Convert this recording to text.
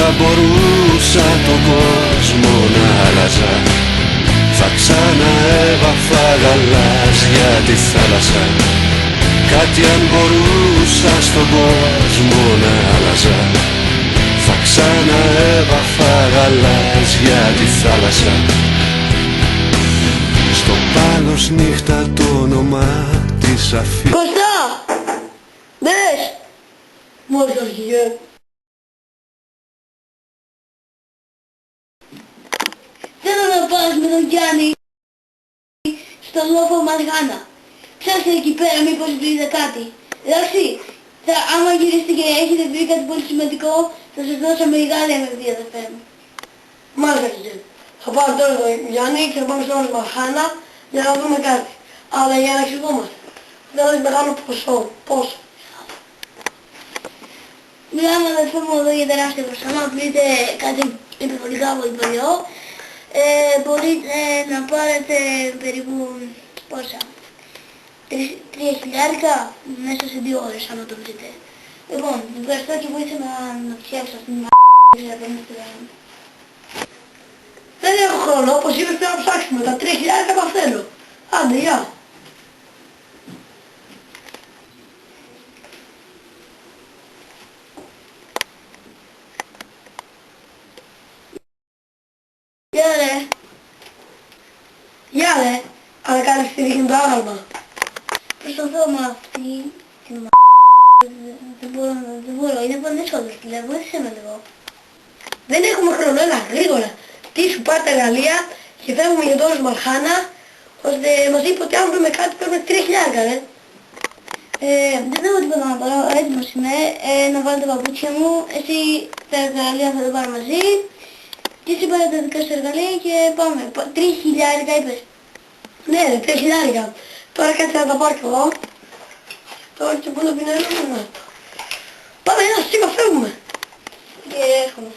αν μπορούσα τον κόσμο να άλλαζα, θα ξαναέβαφα γαλάζια τη θάλασσα. Κάτι αν μπορούσα στον κόσμο να άλλαζα, θα ξαναέβαφα γαλάζια τη θάλασσα. Στο πάλος νύχτα το όνομα της αφή. Κωστά! Μπες! Μόλις αρχηγέ. Θέλω να πας με τον Γιάννη στο λόφο Μαργάνα. Ψάξτε εκεί πέρα μήπως βρείτε κάτι. Εντάξει, άμα γυρίσετε και έχετε βρει κάτι πολύ σημαντικό, θα σας δώσω μεγάλη αμοιβή, αδερφέ μου. Μάλιστα, κύριε. Θα πάω τώρα τον Γιάννη και θα πάμε στο λόφο Μαργάνα για να δούμε κάτι. Αλλά για να εξηγούμαστε. Δεν έχει μεγάλο ποσό. Πόσο? Μιλάμε, αδερφέ μου, εδώ για τεράστια ποσά. Αν βρείτε κάτι επιβολικά πολυπολιό, μπορείτε να πάρετε περίπου πόσα? 3.000 μέσα σε 2 ώρες, άμα το βρείτε. Λοιπόν, ευχαριστώ και βοήθησα να φτιάξω αυτήν την Δεν έχω χρόνο, όπως είπες πρέπει να ψάξουμε. Τα 3.000 παθαίνω. Άντε, γεια. Γεια ρε. Γεια ρε. Αν κάνεις τη ρίχνη το άγαλμα. Προσπαθώ με αυτή την δεν μπορώ, είναι πολύ δύσκολο, δηλαδή βοήθησε με λίγο. Δεν έχουμε χρόνο, έλα γρήγορα. Τι σου πάρει τα εργαλεία και φεύγουμε για τον Μαρχάνα, ώστε μας είπε ότι αν βρούμε κάτι παίρνουμε 3.000 ρε. Δεν έχω τίποτα να πάρω, έτοιμος είμαι, να βάλω τα παπούτσια μου, εσύ τα εργαλεία θα τα πάρω μαζί, και εσύ πάρε τα δικά σου εργαλεία και πάμε. 3.000 είπες. Ναι ρε, 3.000. Τώρα κάτσε να τα πάρω κι εγώ. Τώρα και πού να πειναίνω, να. Πάμε ένα σίγμα, φεύγουμε. Και έρχομαι.